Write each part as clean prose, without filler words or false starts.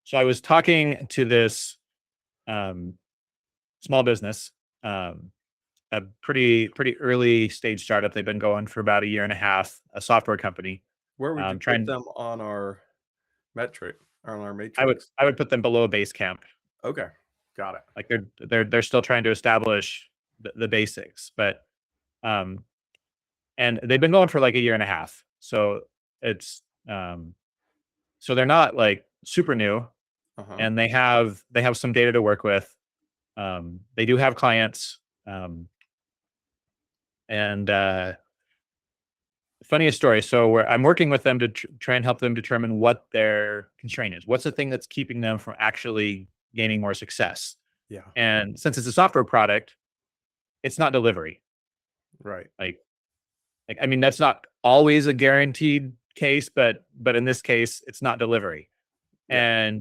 So I was talking to this um, small business, a pretty early stage startup. They've been going for about a year and a half, a software company. Where would you put Trying, them on our metric, on our I would matrix? I would put them below base camp. Okay, got it. Like they're still trying to establish the basics, but um, and they've been going for like a year and a half. So it's so they're not like super new, Uh-huh. and they have some data to work with. They do have clients. And Funniest story. So I'm working with them to try and help them determine what their constraint is. What's the thing that's keeping them from actually gaining more success? Yeah, And since it's a software product, it's not delivery. right. Like, I mean, that's not always a guaranteed case, but in this case, it's not delivery. Yeah.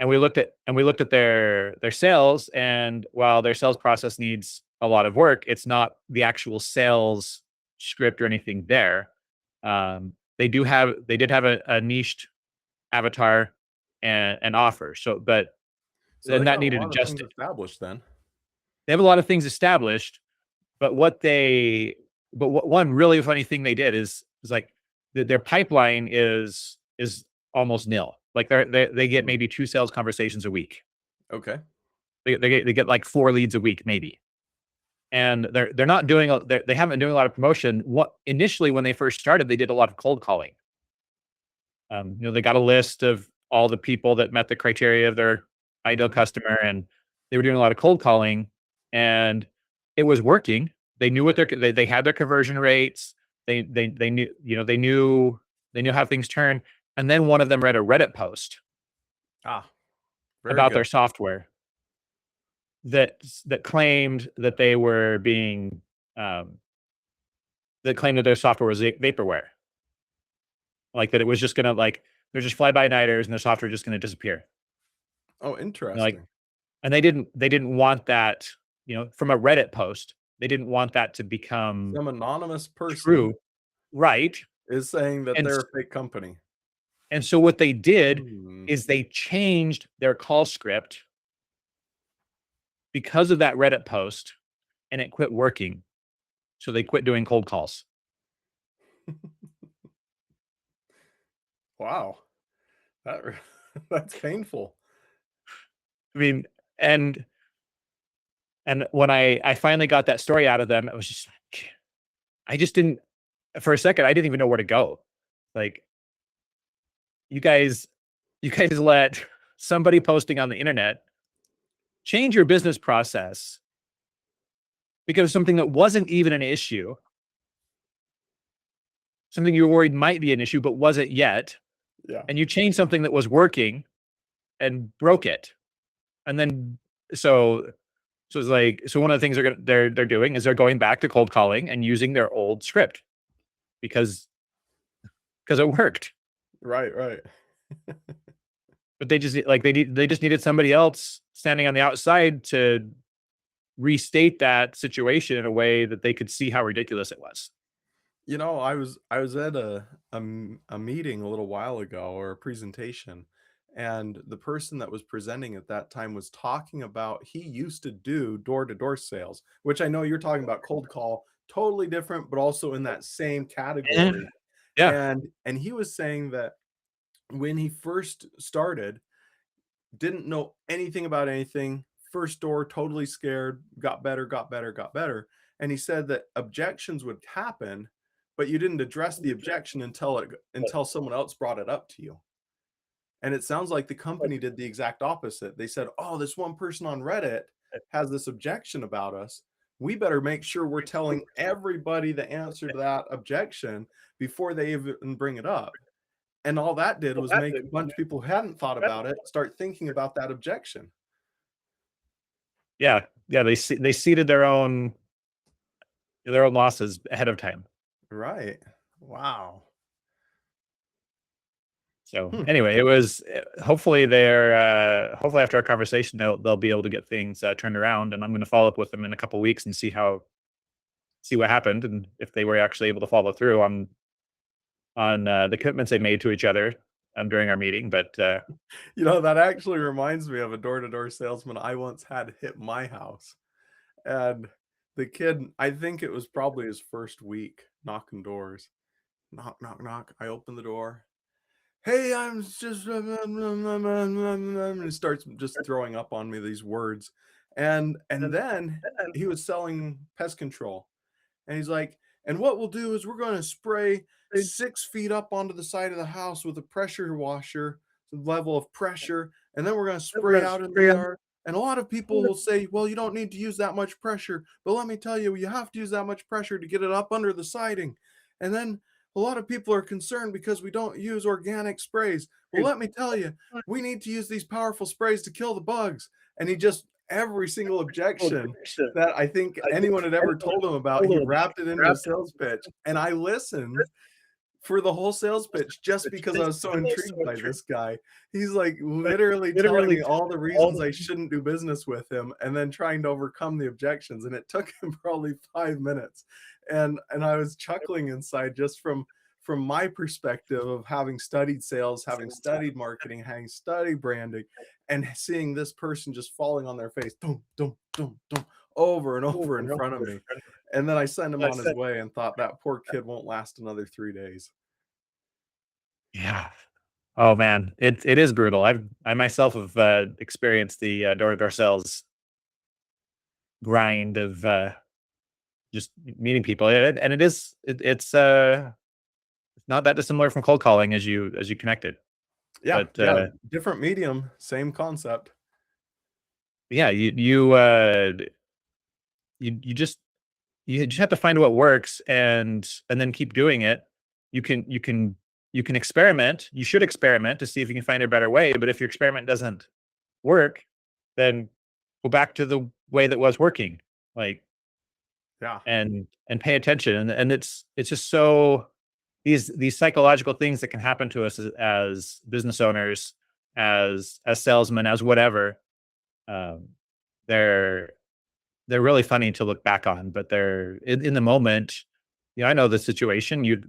And we looked at their sales, and while their sales process needs a lot of work, it's not the actual sales script or anything there. They did have a niched avatar and offer. So, but So then they that got a needed lot of things adjusted. established then. They have a lot of things established, but what one really funny thing they did is like their pipeline is almost nil. Like they get Mm, maybe 2 sales conversations a week. okay. They get like 4 leads a week maybe. And they're not doing they haven't been doing a lot of promotion. What initially when they first started, they did a lot of cold calling. They got a list of all the people that met the criteria of their ideal Mhm. customer, and they were doing a lot of cold calling, and it was working. They knew what they had their conversion rates. They knew, they knew how things turn. And then one of them read a Reddit post Ah, very about good. their software that claimed that they were being um, that claimed that their software was vaporware, like that it was just gonna like they're just fly by nighters and the software just gonna disappear. Oh, Like, interesting. and they didn't want that, from a Reddit post. They didn't want that to become Some anonymous person true, right? is saying that And they're s- a fake company. and so what they did Hmm. is they changed their call script because of that Reddit post, and it quit working. So they quit doing cold calls. Wow. That that's painful. I mean, and and when I finally got that story out of them, it was just like, I just didn't for a second, I didn't even know where to go. Like, you guys you guys let somebody posting on the internet change your business process because of something that wasn't even an issue, something you were worried might be an issue but wasn't yet, Yeah. and you changed something that was working and broke it. And then so so it's like so one of the things they're doing is they're going back to cold calling and using their old script because it worked. Right, right. But they just needed somebody else standing on the outside to restate that situation in a way that they could see how ridiculous it was. I was at a meeting a little while ago, or a presentation, and the person that was presenting at that time was talking about he used to do door-to-door sales, which I know you're talking about cold call, totally different, but also in that same Eh, category. yeah. And he was saying that when he first started, didn't know anything about anything, first door, totally scared, got better, got better, got better. And he said that objections would happen, but you didn't address the objection until someone else brought it up to you. And it sounds like the company did the exact opposite. They said, "Oh, this one person on Reddit has this objection about us. We better make sure we're telling everybody the answer to that objection before they even bring it up." And all that did was make a bunch of people who hadn't thought about it start thinking about that objection. Yeah, yeah, they seeded their own losses ahead of time. Right. Wow. So Hmm. anyway, it was hopefully after our conversation they'll be able to get things turned around, and I'm going to follow up with them in a couple weeks and see what happened and if they were actually able to follow through on the commitments they made to each other. during our meeting, but You know, that actually reminds me of a door-to-door salesman I once had hit my house. And the kid, I think it was probably his first week knocking doors. Knock, knock, knock. I open the door. Hey, I'm just and he starts just throwing up on me these words. And then he was selling pest control. And he's like, and what we'll do is we're going to spray 6 feet up onto the side of the house with a pressure washer, level of pressure, and then we're going to spray out in the yard. And a lot of people will say, well, you don't need to use that much pressure. But let me tell you, you have to use that much pressure to get it up under the siding. And then a lot of people are concerned because we don't use organic sprays. Well, let me tell you, we need to use these powerful sprays to kill the bugs. And he just, every single objection that I think anyone had ever told him about, he wrapped it into a sales pitch. And I listened for the whole sales pitch just because I was so intrigued by this guy. He's like literally telling me all the reasons I shouldn't do business with him and then trying to overcome the objections. And it took him probably 5 minutes. And I was chuckling inside just from my perspective of having studied sales, having studied marketing, having studied branding, and seeing this person just falling on their face, dum, dum, dum, dum, over and over in front of me. And then I sent him on his way and thought that poor kid won't last another 3 days. yeah. Oh man, it is brutal. I myself have experienced the door-to-door sales grind of just meeting people, and it's not that dissimilar from cold calling as you connected. Yeah, But yeah, different medium, same concept. yeah, you just have to find what works and then keep doing it. You can experiment. You should experiment to see if you can find a better way. But if your experiment doesn't work, then go back to the way that was working. Like Yeah, and pay attention. And it's just so these psychological things that can happen to us as business owners, as salesmen, as whatever. Um, they're they're really funny to look back on, but they're in the moment. I know the situation. You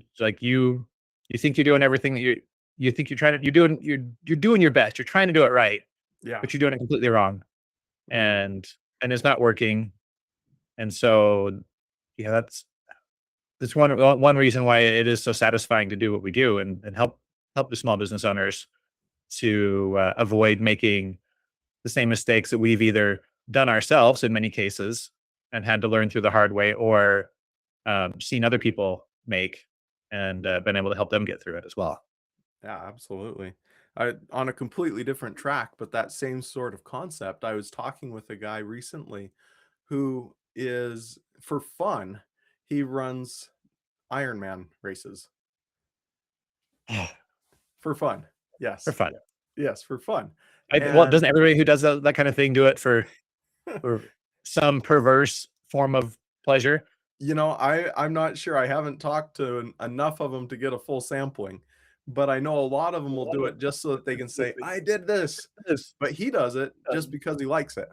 think you're doing everything that you think you're trying to you're doing your best. You're trying to do it right, yeah. but you're doing it completely wrong, Mm. and it's not working. And so, yeah, that's one reason why it is so satisfying to do what we do and help the small business owners to avoid making the same mistakes that we've either done ourselves in many cases and had to learn through the hard way, or seen other people make and been able to help them get through it as well. Yeah, absolutely. On a completely different track, but that same sort of concept. I was talking with a guy recently who is, for fun, he runs Ironman races for fun. For Yes. fun. Yes, for fun. Well, And doesn't everybody who does that kind of thing do it for some perverse form of pleasure? you know, I'm not sure. I haven't talked to enough of them to get a full sampling, but I know a lot of them will do it just so that they can say, "I did this." But he does it just because he likes it.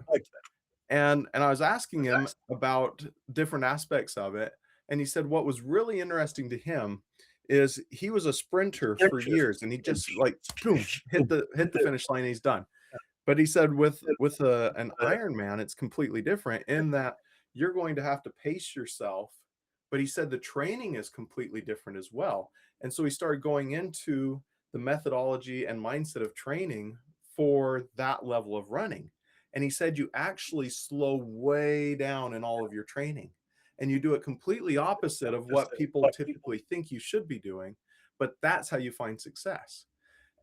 And I was asking him about different aspects of it, and he said what was really interesting to him is he was a sprinter for years, and he just like boom, hit the finish line, and he's done. But he said with an Ironman, it's completely different in that you're going to have to pace yourself. But he said the training is completely different as well. And so he started going into the methodology and mindset of training for that level of running. And he said you actually slow way down in all of your training. And you do it completely opposite of what people typically think you should be doing. But that's how you find success.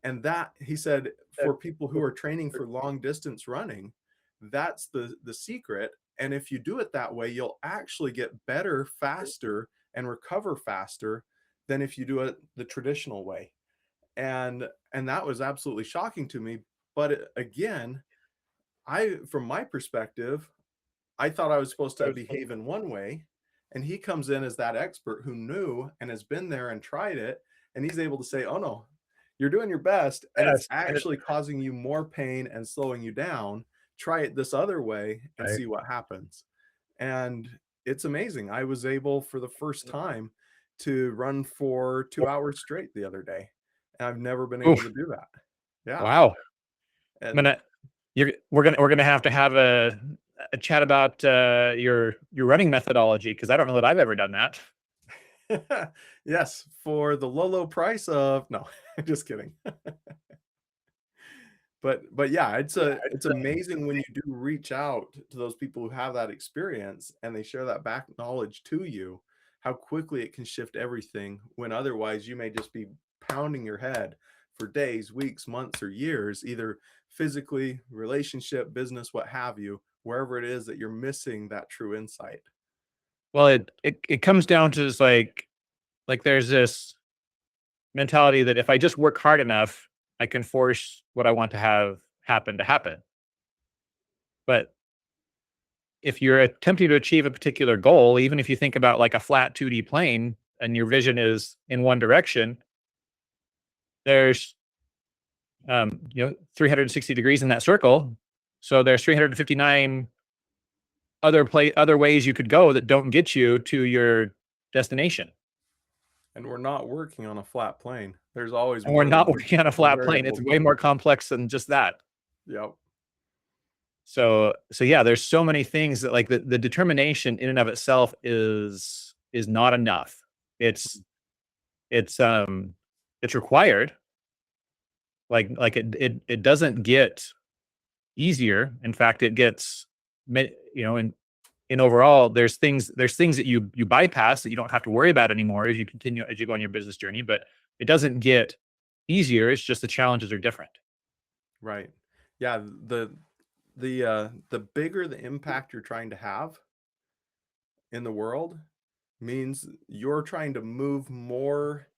And that, he said, for people who are training for long distance running, that's the secret. And if you do it that way, you'll actually get better faster and recover faster than if you do it the traditional way. And that was absolutely shocking to me. But again, I, from my perspective, I thought I was supposed to behave in one way, and he comes in as that expert who knew and has been there and tried it, and he's able to say, "Oh no, you're doing your best, and it's actually causing you more pain and slowing you down. Try it this other way and Right. see what happens." And it's amazing. I was able for the first time to run for 2 hours straight the other day. and I've never been able Oof. to do that. Yeah, Wow. I'm and gonna we're gonna have to have a chat about your running methodology because I don't know that I've ever done that. yes, for the low, low price of no, just kidding. But yeah, it's amazing when you do reach out to those people who have that experience and they share that back knowledge to you, how quickly it can shift everything when otherwise you may just be pounding your head for days, weeks, months, or years, either physically, relationship, business, what have you, wherever it is that you're missing that true insight. Well, it comes down to this like there's this mentality that if I just work hard enough, I can force what I want to have happen to happen. But if you're attempting to achieve a particular goal, even if you think about like a flat 2D plane and your vision is in one direction, there's 360 degrees in that circle. So there's 359 other ways you could go that don't get you to your destination. And we're not working on a flat plane. There's always And we're more than not one working on a flat plane. It's variable. way more complex than just that. Yep. So yeah, there's so many things that like the determination in and of itself is not enough. It's it's um it's required. Like it doesn't get easier. In fact, it gets in overall there's things that you bypass that you don't have to worry about anymore as you continue as you go on your business journey, but it doesn't get easier. It's just the challenges are different. Right. Yeah, the bigger the impact you're trying to have in the world means you're trying to move more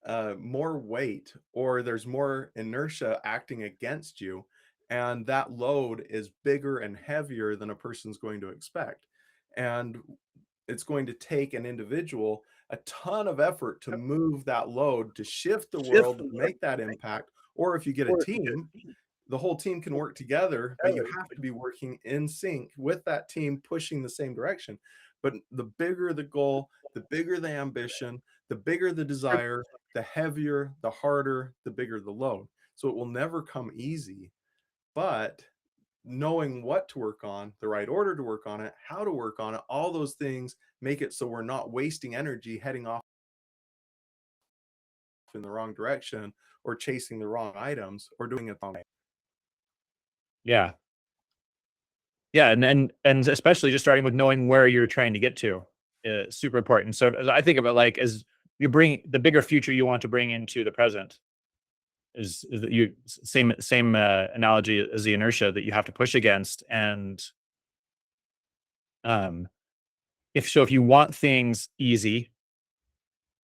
weight, or there's more inertia acting against you, and that load is bigger and heavier than a person's going to expect. And it's going to take an individual a ton of effort to move that load, to shift the world, make that impact. Or if you get a team, the whole team can work together, but you have to be working in sync with that team pushing the same direction. But the bigger the goal, the bigger the ambition, the bigger the desire, the heavier, the harder, the bigger the load. So it will never come easy, but knowing what to work on, the right order to work on it, how to work on it, all those things make it so we're not wasting energy heading off in the wrong direction or chasing the wrong items or doing it the wrong way. Yeah. Yeah, and especially just starting with knowing where you're trying to get to is super important. So as I think about like as you bring the bigger future you want to bring into the present is that you same analogy as the inertia that you have to push against. And um if you want things easy,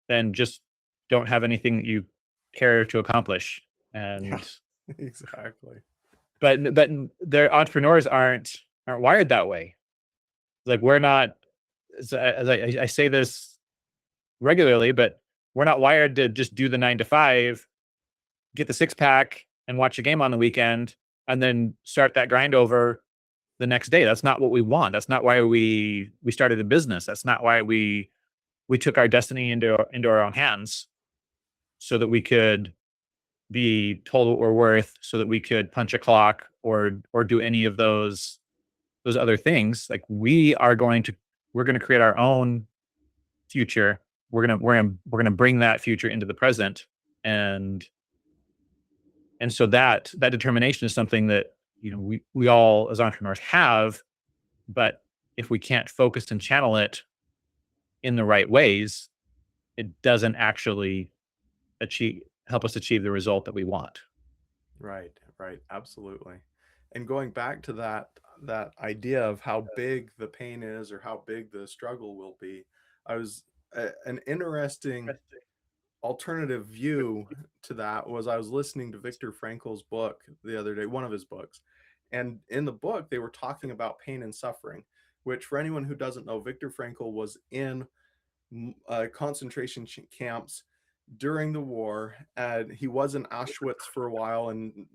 then just don't have anything that you care to accomplish. Yeah, And exactly. but their entrepreneurs aren't wired that way. Like we're not as I say this regularly, but we're not wired to just do the 9 to 5, get the six pack, and watch a game on the weekend, and then start that grind over the next day. That's not what we want. That's not why we started a business. That's not why we took our destiny into our own hands, so that we could be told what we're worth, so that we could punch a clock or do any of those other things. Like we're going to create our own future. We're gonna bring that future into the present, and so that determination is something that we all as entrepreneurs have. But if we can't focus and channel it in the right ways, it doesn't actually achieve help us achieve the result that we want. Right, right, absolutely. And going back to that idea of how big the pain is or how big the struggle will be, I was an interesting alternative view to that was I was listening to Viktor Frankl's book the other day, one of his books. And in the book, they were talking about pain and suffering, which for anyone who doesn't know, Viktor Frankl was in concentration camps during the war. And he was in Auschwitz for a while and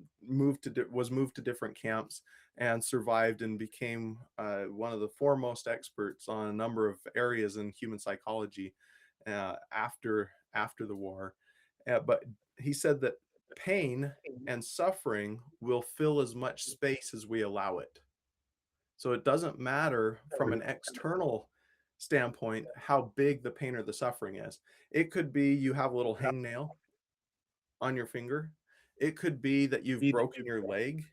was moved to different camps and survived and became one of the foremost experts on a number of areas in human psychology after the war. But he said that pain and suffering will fill as much space as we allow it. So it doesn't matter from an external standpoint how big the pain or the suffering is. It could be you have a little hangnail on your finger. It could be that you've broken your leg.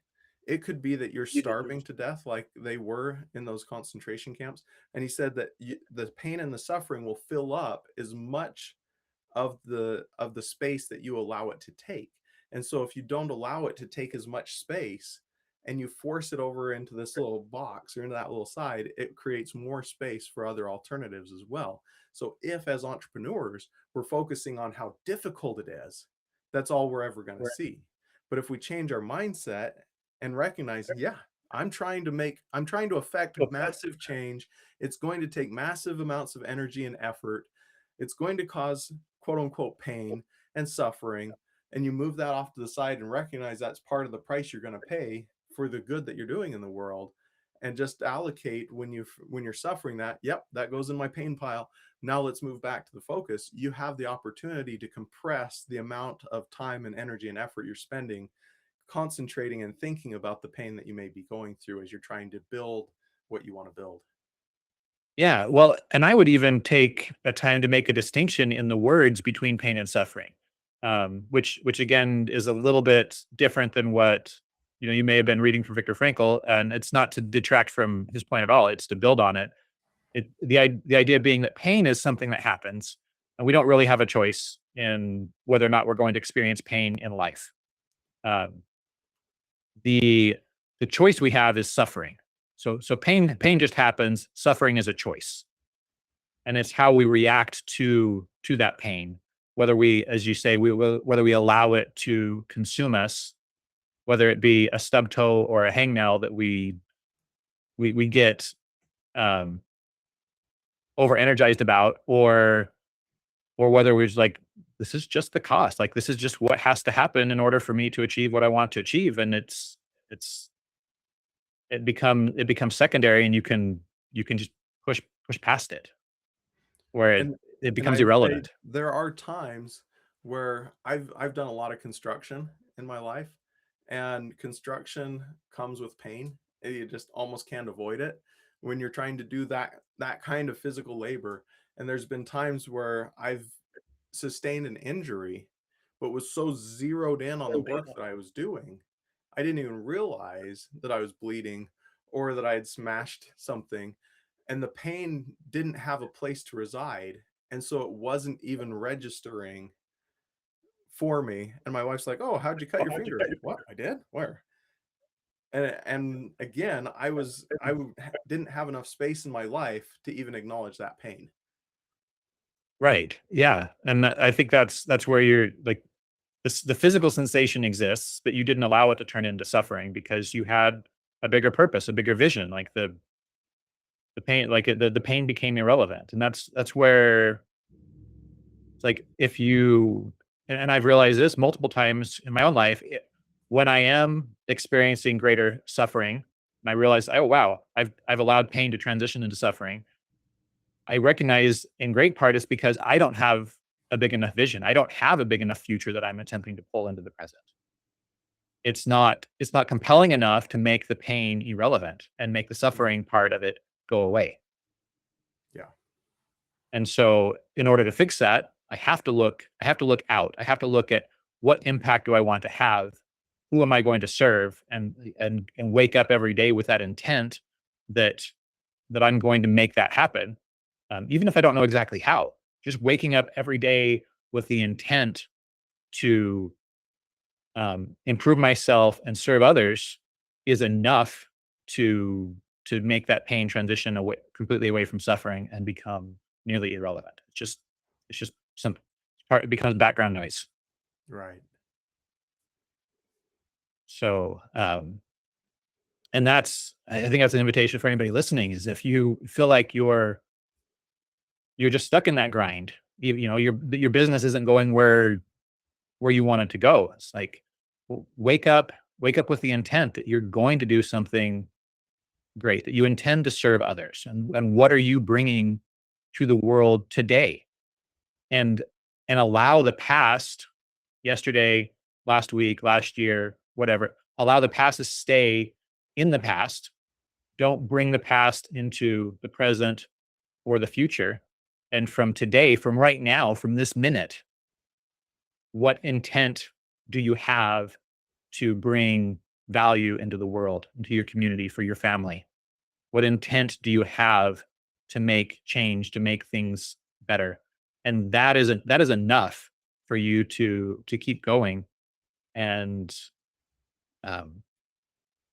It could be that you're starving to death like they were in those concentration camps. And he said that the pain and the suffering will fill up as much of the space that you allow it to take. And so if you don't allow it to take as much space and you force it over into this little box or into that little side, it creates more space for other alternatives as well. So if as entrepreneurs we're focusing on how difficult it is, that's all we're ever going to see. But if we change our mindset and recognize, yeah, I'm trying to affect massive change. It's going to take massive amounts of energy and effort. It's going to cause quote unquote pain and suffering. And you move that off to the side and recognize that's part of the price you're going to pay for the good that you're doing in the world. And just allocate when you're suffering that, yep, that goes in my pain pile. Now let's move back to the focus. You have the opportunity to compress the amount of time and energy and effort you're spending concentrating and thinking about the pain that you may be going through as you're trying to build what you want to build. Yeah, well, and I would even take a time to make a distinction in the words between pain and suffering, which again is a little bit different than what you may have been reading from Viktor Frankl, and it's not to detract from his point at all. It's to build on it. The idea being that pain is something that happens, and we don't really have a choice in whether or not we're going to experience pain in life. Um, the the choice we have is suffering. So pain just happens. Suffering is a choice, and it's how we react to that pain. Whether we, as you say, whether we allow it to consume us, whether it be a stub toe or a hangnail that we get um, over energized about, or whether we're just like, this is just the cost. Like this is just what has to happen in order for me to achieve what I want to achieve, and it's it becomes secondary, and you can just push past it, where it And it and becomes I'd say irrelevant. there are times where I've done a lot of construction in my life, and construction comes with pain. You just almost can't avoid it when you're trying to do that kind of physical labor. And there's been times where I've sustained an injury, but was so zeroed in on the work that I was doing, I didn't even realize that I was bleeding or that I had smashed something, and the pain didn't have a place to reside. And so it wasn't even registering for me. And my wife's like, "Oh, how'd you cut your finger?" What? I did? Where? And again, didn't have enough space in my life to even acknowledge that pain. Right. Yeah. And I think that's where you're like, the physical sensation exists, but you didn't allow it to turn into suffering because you had a bigger purpose, a bigger vision. Like the pain, like the pain became irrelevant, and that's where it's like if you and I've realized this multiple times in my own life. When I am experiencing greater suffering, and I realize, oh wow, I've allowed pain to transition into suffering. I recognize in great part it's because I don't have a big enough vision. I don't have a big enough future that I'm attempting to pull into the present. It's not compelling enough to make the pain irrelevant and make the Mhm. suffering part of it go away. Yeah. And so in order to fix that, I have to look out. I have to look at what impact do I want to have? Who am I going to serve? And wake up every day with that intent that I'm going to make that happen. Even if I don't know exactly how. Just waking up every day with the intent to improve myself and serve others is enough to make that pain transition away completely away from suffering and become nearly irrelevant. It's just simple. It becomes background noise. Right. So and I think that's an invitation for anybody listening is if you feel like you're just stuck in that grind, your business isn't going where you want it to go. It's like wake up with the intent that you're going to do something great, that you intend to serve others. And what are you bringing to the world today? And allow the past yesterday, last week, last year, whatever. Allow the past to stay in the past. Don't bring the past into the present or the future. And from today, from right now, from this minute, what intent do you have to bring value into the world, into your community, for your family? What intent do you have to make change, to make things better? And that is enough for you to keep going and um,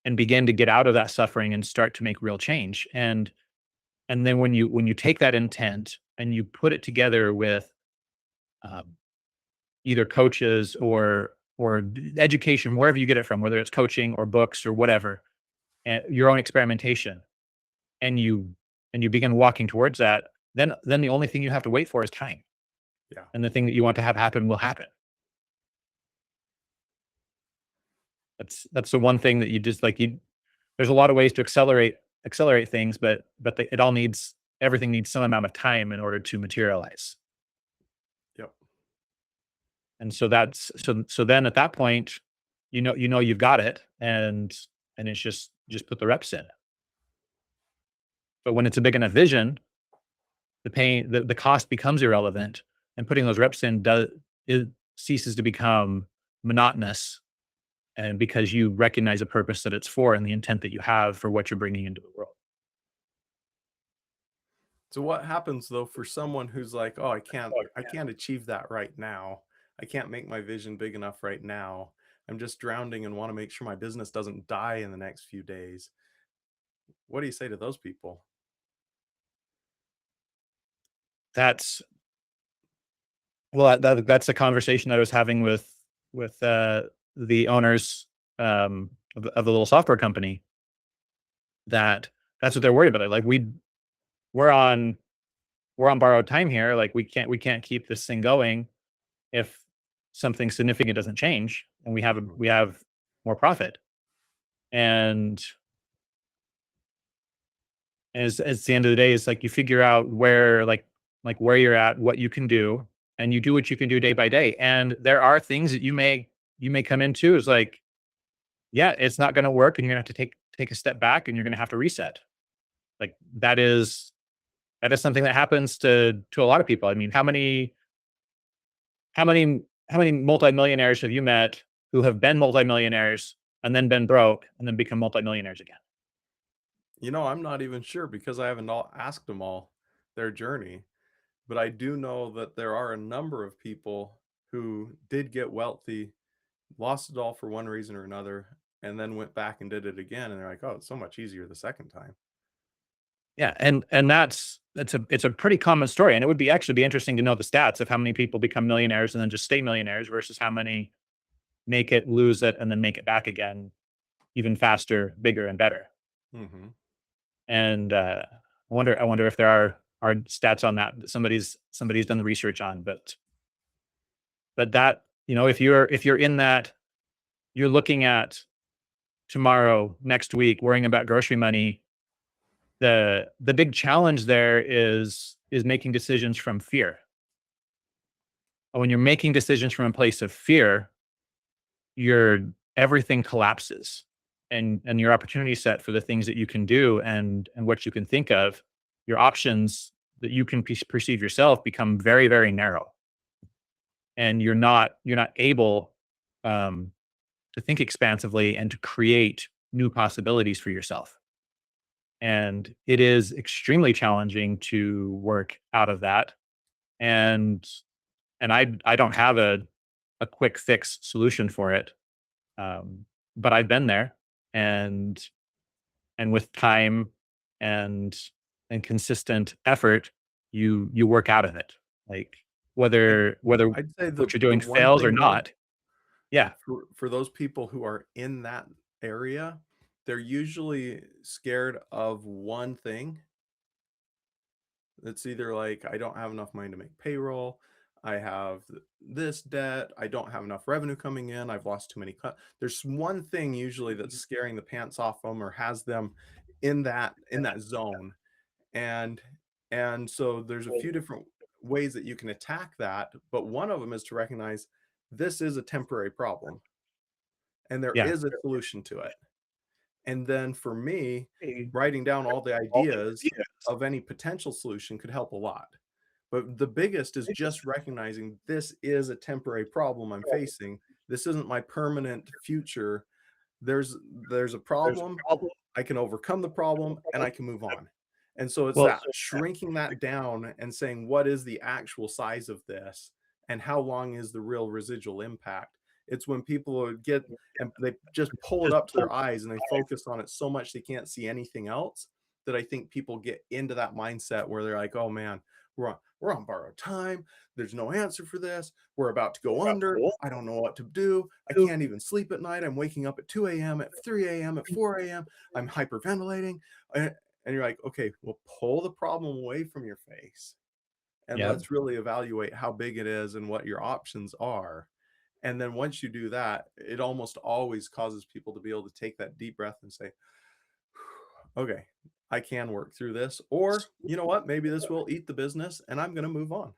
and begin to get out of that suffering and start to make real change. And then when you take that intent and you put it together with um, either coaches or education, wherever you get it from, whether it's coaching or books or whatever, and your own experimentation, and you begin walking towards that, then the only thing you have to wait for is time, Yeah. and the thing that you want to have happen will happen. That's the one thing that you just like you. There's a lot of ways to accelerate things, but it all needs everything needs some amount of time in order to materialize. Yep. And so so then at that point, you know you've got it, and it's just put the reps in. But when it's a big enough vision, the cost becomes irrelevant, and putting those reps in does it ceases to become monotonous, and because you recognize a purpose that it's for and the intent that you have for what you're bringing into the world. So what happens though for someone who's like, "Oh, I can't achieve that right now. I can't make my vision big enough right now. I'm just drowning and want to make sure my business doesn't die in the next few days." What do you say to those people? That's that's a conversation that I was having with the owners of the little software company. That that's what they're worried about. Like we're on we're on borrowed time here. Like we can't keep this thing going if something significant doesn't change and Mm. we have more profit. And as the end of the day, it's like you figure out where like where you're at, what you can do, and you do what you can do day by day. And there are things that you may come into is like, yeah, it's not going to work, and you're gonna have to take a step back, and you're gonna have to reset. Like that is something that happens to a lot of people. I mean, how many multimillionaires have you met who have been multimillionaires and then been broke and then become multimillionaires again? I'm not even sure because I haven't all asked them all their journey, but I do know that there are a number of people who did get wealthy, lost it all for one reason or another, and then went back and did it again, and they're like, "Oh, it's so much easier the second time." Yeah, and that's it's a pretty common story, and it would be actually be interesting to know the stats of how many people become millionaires and then just stay millionaires versus how many make it, lose it, and then make it back again even faster, bigger, and better. Mhm. And I wonder if there are stats on that somebody's done the research on, but that if you're in that, you're looking at tomorrow, next week, worrying about grocery money. The big challenge there is making decisions from fear. When you're making decisions from a place of fear, your everything collapses, and your opportunity set for the things that you can do and what you can think of, your options that you can perceive yourself become very, very narrow, and you're not able um, to think expansively and to create new possibilities for yourself. And it is extremely challenging to work out of that. And and I don't have a quick fix solution for it. Um, but I've been there, and with time and consistent effort, you work out of it. Like I'd whether I'd say what you're the doing one fails or thing though, not. Yeah. for those people who are in that area, they're usually scared of one thing. It's either like, I don't have enough money to make payroll, I have this debt, I don't have enough revenue coming in, I've lost too many there's one thing usually that's scaring the pants off them or has them in that zone. And so there's a few different ways that you can attack that, but one of them is to recognize this is a temporary problem and there Yeah. is a solution to it. And then for me, Hey, writing down all the all the ideas ideas. of any potential solution could help a lot. But the biggest is just recognizing this is a temporary problem I'm facing. This isn't my permanent future. There's there's a There's a problem, problem. I can overcome the problem, and I can move on. And so it's Well, that shrinking that down and saying, what is the actual size of this? And how long is the real residual impact? It's when people get and they just pull it just up to their eyes and they focus on it so much they can't see anything else, that I think people get into that mindset where they're like, oh man, we're on borrowed time. There's no answer for this. We're about to go under. I don't know what to do. I can't even sleep at night. I'm waking up at 2 a.m., at 3 a.m., at 4 a.m. I'm hyperventilating. And you're like, okay, well, pull the problem away from your face and yeah, let's really evaluate how big it is and what your options are. And then once you do that, it almost always causes people to be able to take that deep breath and say, okay, I can work through this. Or, you know what, maybe this will eat the business and I'm going to move on.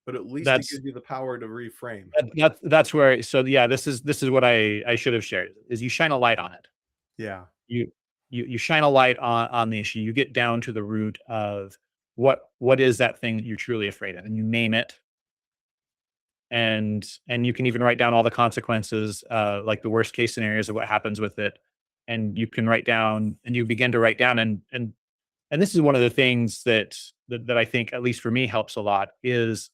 But at least it that's gives you the power to reframe. that's where. So yeah, this is what I should have shared is you shine a light on it. Yeah. You you shine a light on the issue. You get down to the root of what is that thing that you're truly afraid of, and you name it. And you can even write down all the consequences, like the worst case scenarios of what happens with it. And you can write down, and you begin to write down, and this is one of the things that I think, at least for me, helps a lot is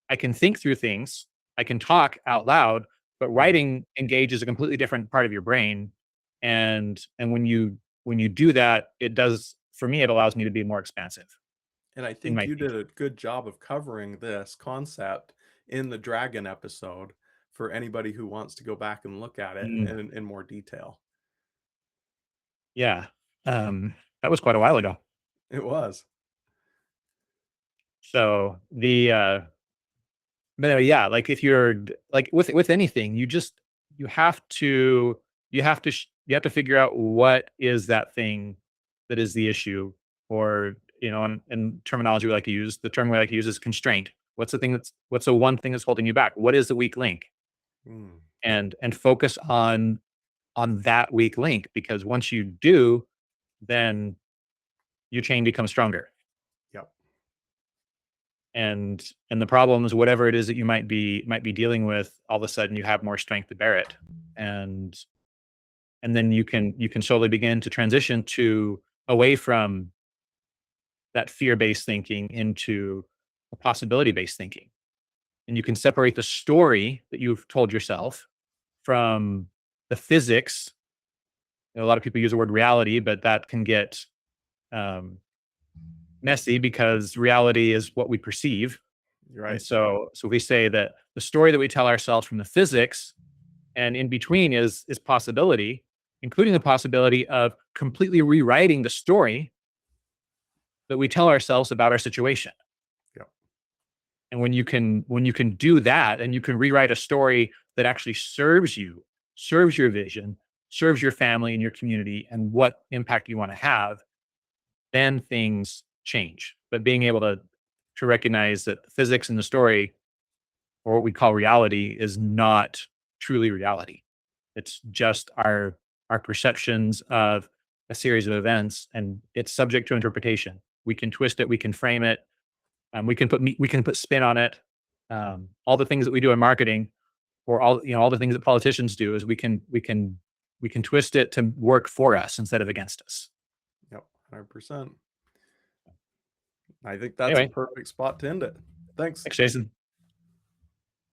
I can think through things, I can talk out loud, but Mhm. writing engages a completely different part of your brain. And when you do that, it does for me, it allows me to be more expansive And I in think my you did thinking. a good job of covering this concept in the dragon episode for anybody who wants to go back and look at it Mm, in more detail. yeah. That was quite a while ago. It was. So but yeah, like if like with anything, you have to you have to figure out what is that thing that is the issue, or and terminology we like to use. The term we like to use is constraint. What's the one thing that's holding you back? What is the weak link? Mm, And focus on that weak link, because once you do, then your chain becomes stronger. yep. And the problems, whatever it is that you might be dealing with, all of a sudden you have more strength to bear it. And then you can slowly begin to transition to away from that fear-based thinking into a possibility-based thinking. And you can separate the story that you've told yourself from the physics. A lot of people use the word reality, but that can get um, messy, because reality is what we perceive. You're And right. so we say that the story that we tell ourselves from the physics, and in between is possibility, including the possibility of completely rewriting the story that we tell ourselves about our situation. Yep. And when you can do that, and you can rewrite a story that actually serves you, serves your vision, serves your family and your community and what impact you want to have, then things change. But being able to recognize that the physics in the story, or what we call reality, is not truly reality. It's just our perceptions of a series of events, and it's subject to interpretation. We can twist it, we can frame it, we can put spin on it. All the things that we do in marketing, or all the things that politicians do, is we can twist it to work for us instead of against us. Yep. 100%. I think that's a Anyway, perfect spot to end it. Thanks. thanks, Jason.